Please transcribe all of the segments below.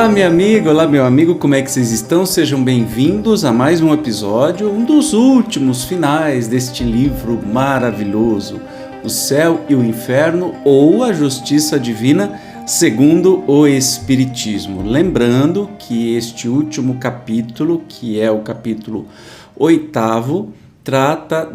Olá, minha amiga, olá, meu amigo, como é que vocês estão? Sejam bem-vindos a mais um episódio, um dos últimos finais deste livro maravilhoso, O Céu e o Inferno ou a Justiça Divina segundo o Espiritismo. Lembrando que este último capítulo, que é o capítulo 8º, trata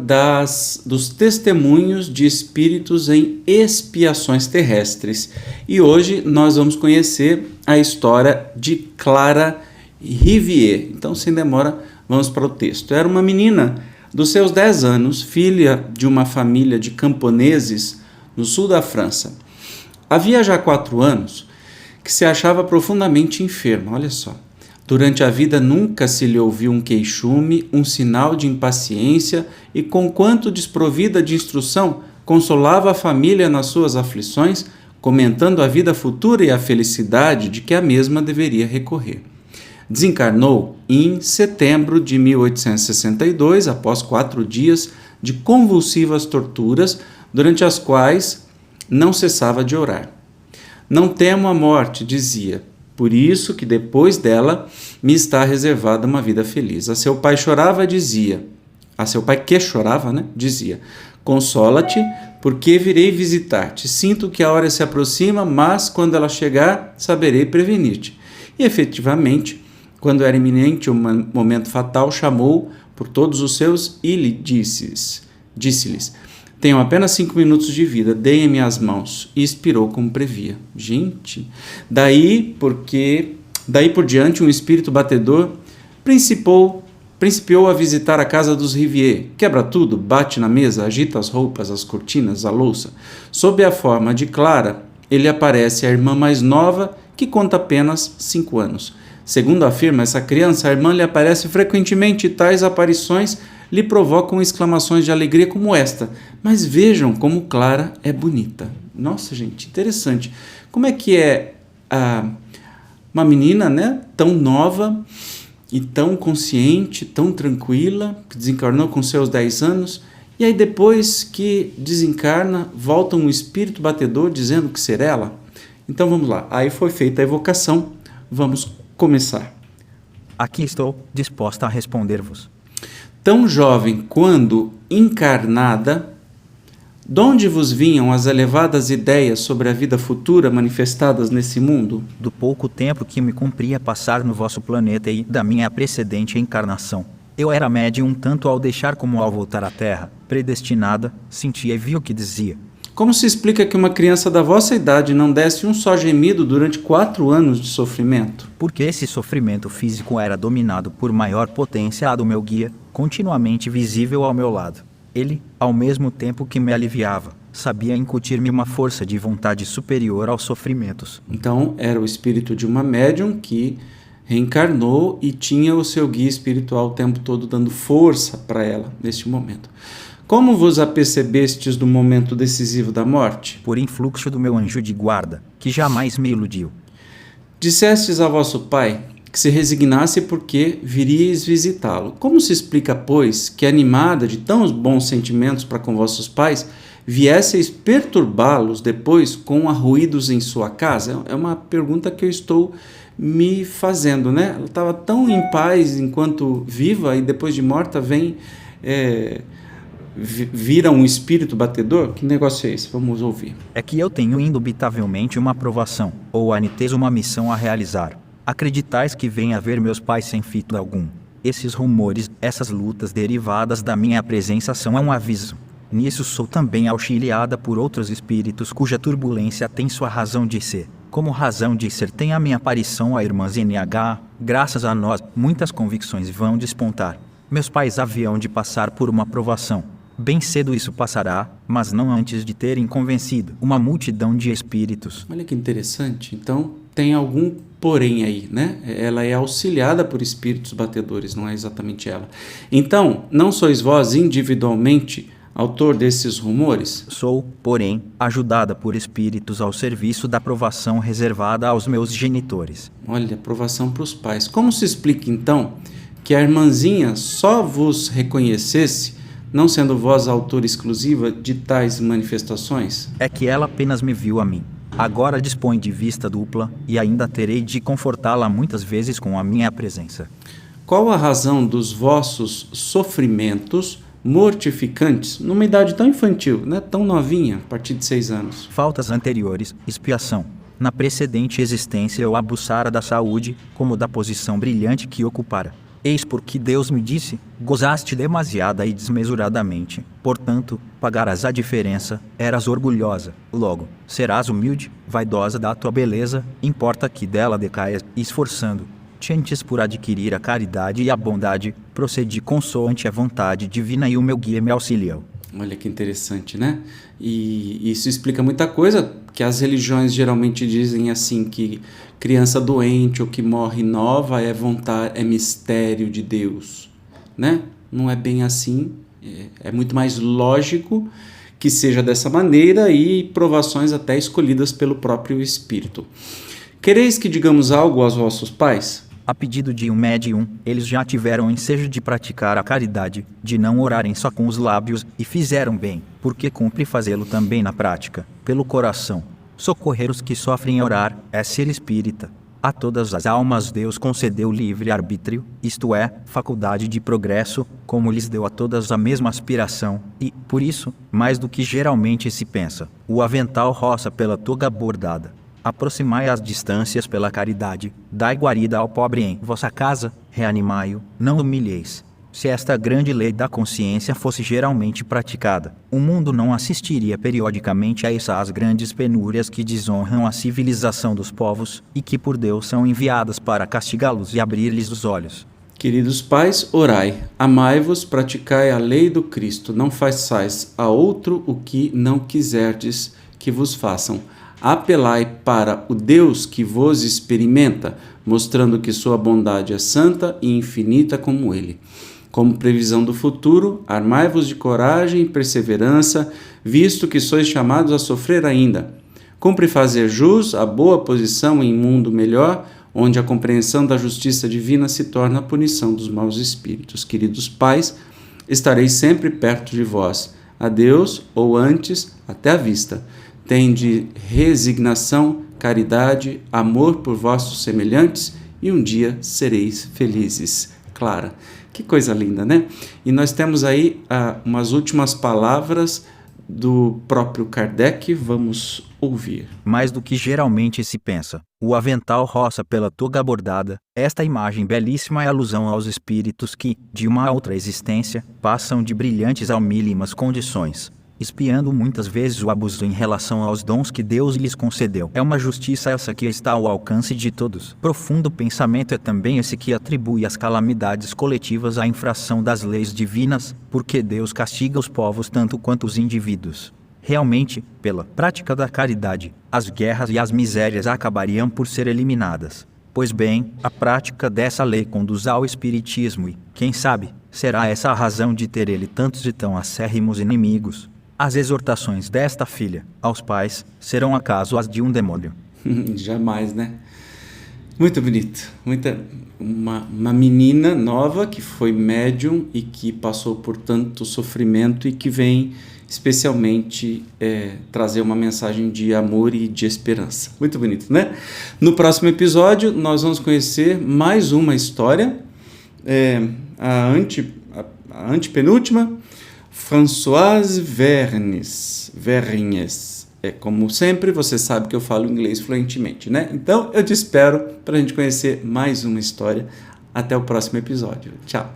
dos testemunhos de espíritos em expiações terrestres. E hoje nós vamos conhecer a história de Clara Rivière. Então, sem demora, vamos para o texto. Era uma menina dos seus 10 anos, filha de uma família de camponeses no sul da França. Havia já 4 anos que se achava profundamente enferma, olha só. Durante a vida nunca se lhe ouviu um queixume, um sinal de impaciência e, conquanto desprovida de instrução, consolava a família nas suas aflições, comentando a vida futura e a felicidade de que a mesma deveria recorrer. Desencarnou em setembro de 1862, após 4 dias de convulsivas torturas, durante as quais não cessava de orar. Não temo a morte, dizia. Por isso que depois dela me está reservada uma vida feliz. A seu pai chorava, dizia. A seu pai que chorava, dizia. Consola-te, porque virei visitar-te. Sinto que a hora se aproxima, mas quando ela chegar, saberei prevenir-te. E efetivamente, quando era iminente o momento fatal, chamou por todos os seus e lhe disse-lhes: tenho apenas 5 minutos de vida, deem-me as mãos. E expirou como previa. Gente, daí por diante um espírito batedor principiou a visitar a casa dos Rivière. Quebra tudo, bate na mesa, agita as roupas, as cortinas, a louça. Sob a forma de Clara, ele aparece a irmã mais nova, que conta apenas 5 anos. Segundo afirma essa criança, a irmã lhe aparece frequentemente e tais aparições lhe provocam exclamações de alegria como esta. Mas vejam como Clara é bonita. Nossa, gente, interessante. Como é que é uma menina, tão nova e tão consciente, tão tranquila, que desencarnou com seus 10 anos, e aí depois que desencarna, volta um espírito batedor dizendo que ser ela? Então vamos lá. Aí foi feita a evocação. Vamos começar. Aqui estou, disposta a responder-vos. Tão jovem quando encarnada, donde vos vinham as elevadas ideias sobre a vida futura manifestadas nesse mundo? Do pouco tempo que me cumpria passar no vosso planeta e da minha precedente encarnação. Eu era médium tanto ao deixar como ao voltar à Terra, predestinada, sentia e via o que dizia. Como se explica que uma criança da vossa idade não desse um só gemido durante 4 anos de sofrimento? Porque esse sofrimento físico era dominado por maior potência a do meu guia, continuamente visível ao meu lado. Ele, ao mesmo tempo que me aliviava, sabia incutir-me uma força de vontade superior aos sofrimentos. Então, era o espírito de uma médium que reencarnou e tinha o seu guia espiritual o tempo todo dando força para ela neste momento. Como vos apercebestes do momento decisivo da morte? Por influxo do meu anjo de guarda, que jamais me iludiu. Dissestes a vosso pai que se resignasse porque viríeis visitá-lo. Como se explica, pois, que animada de tão bons sentimentos para com vossos pais, viesseis perturbá-los depois com arruídos em sua casa? É uma pergunta que eu estou me fazendo, Ela estava tão em paz enquanto viva e depois de morta vira um espírito batedor? Que negócio é esse? Vamos ouvir. É que eu tenho indubitavelmente uma aprovação, ou anites uma missão a realizar. Acreditais que venha ver meus pais sem fito algum. Esses rumores, essas lutas derivadas da minha presença são um aviso. Nisso sou também auxiliada por outros espíritos cuja turbulência tem sua razão de ser. Como razão de ser tem a minha aparição a irmã ZNH, graças a nós, muitas convicções vão despontar. Meus pais haviam de passar por uma provação. Bem cedo isso passará, mas não antes de terem convencido uma multidão de espíritos. Olha que interessante. Então, tem algum porém aí, Ela é auxiliada por espíritos batedores, não é exatamente ela. Então, não sois vós individualmente autor desses rumores? Sou, porém, ajudada por espíritos ao serviço da provação reservada aos meus genitores. Olha, provação para os pais. Como se explica, então, que a irmãzinha só vos reconhecesse, não sendo vós a autora exclusiva de tais manifestações? É que ela apenas me viu a mim. Agora dispõe de vista dupla, e ainda terei de confortá-la muitas vezes com a minha presença. Qual a razão dos vossos sofrimentos mortificantes numa idade tão infantil, né? Tão novinha, a partir de 6 anos? Faltas anteriores, expiação. Na precedente existência eu abusara da saúde, como da posição brilhante que ocupara. Eis porque Deus me disse, gozaste demasiada e desmesuradamente, portanto, pagarás a diferença, eras orgulhosa, logo, serás humilde, vaidosa da tua beleza, importa que dela decaias, esforçando-te antes por adquirir a caridade e a bondade, procedi consoante a vontade divina e o meu guia me auxiliou. Olha que interessante, né? E isso explica muita coisa, que as religiões geralmente dizem assim, que criança doente ou que morre nova é vontade, é mistério de Deus, né? Não é bem assim, é muito mais lógico que seja dessa maneira e provações até escolhidas pelo próprio Espírito. Quereis que digamos algo aos vossos pais? A pedido de um médium, eles já tiveram ensejo de praticar a caridade, de não orarem só com os lábios, e fizeram bem, porque cumpre fazê-lo também na prática, pelo coração. Socorrer os que sofrem orar é ser espírita. A todas as almas Deus concedeu livre arbítrio, isto é, faculdade de progresso, como lhes deu a todas a mesma aspiração, e, por isso, mais do que geralmente se pensa, o avental roça pela toga bordada. Aproximai as distâncias pela caridade, dai guarida ao pobre em vossa casa, reanimai-o, não humilheis. Se esta grande lei da consciência fosse geralmente praticada, o mundo não assistiria periodicamente a essas grandes penúrias que desonram a civilização dos povos e que por Deus são enviadas para castigá-los e abrir-lhes os olhos. Queridos pais, orai, amai-vos, praticai a lei do Cristo, não façais a outro o que não quiserdes que vos façam. Apelai para o Deus que vos experimenta, mostrando que sua bondade é santa e infinita como Ele. Como previsão do futuro, armai-vos de coragem e perseverança, visto que sois chamados a sofrer ainda. Cumpre fazer jus a boa posição em mundo melhor, onde a compreensão da justiça divina se torna a punição dos maus espíritos. Queridos pais, estarei sempre perto de vós. Adeus, ou antes, até a vista. Tende resignação, caridade, amor por vossos semelhantes e um dia sereis felizes. Clara, que coisa linda, né? E nós temos aí umas últimas palavras do próprio Kardec, vamos ouvir. Mais do que geralmente se pensa, o avental roça pela toga bordada, esta imagem belíssima é alusão aos espíritos que, de uma outra existência, passam de brilhantes a mínimas condições, espiando muitas vezes o abuso em relação aos dons que Deus lhes concedeu. É uma justiça essa que está ao alcance de todos. Profundo pensamento é também esse que atribui as calamidades coletivas à infração das leis divinas, porque Deus castiga os povos tanto quanto os indivíduos. Realmente, pela prática da caridade, as guerras e as misérias acabariam por ser eliminadas. Pois bem, a prática dessa lei conduz ao espiritismo e, quem sabe, será essa a razão de ter ele tantos e tão acérrimos inimigos. As exortações desta filha aos pais serão acaso as de um demônio? Jamais, né? Muito bonito. Uma menina nova que foi médium e que passou por tanto sofrimento e que vem especialmente trazer uma mensagem de amor e de esperança. Muito bonito, né? No próximo episódio nós vamos conhecer mais uma história, a antepenúltima, Françoise Vergnes. Como sempre, você sabe que eu falo inglês fluentemente, né? Então, eu te espero para a gente conhecer mais uma história. Até o próximo episódio. Tchau!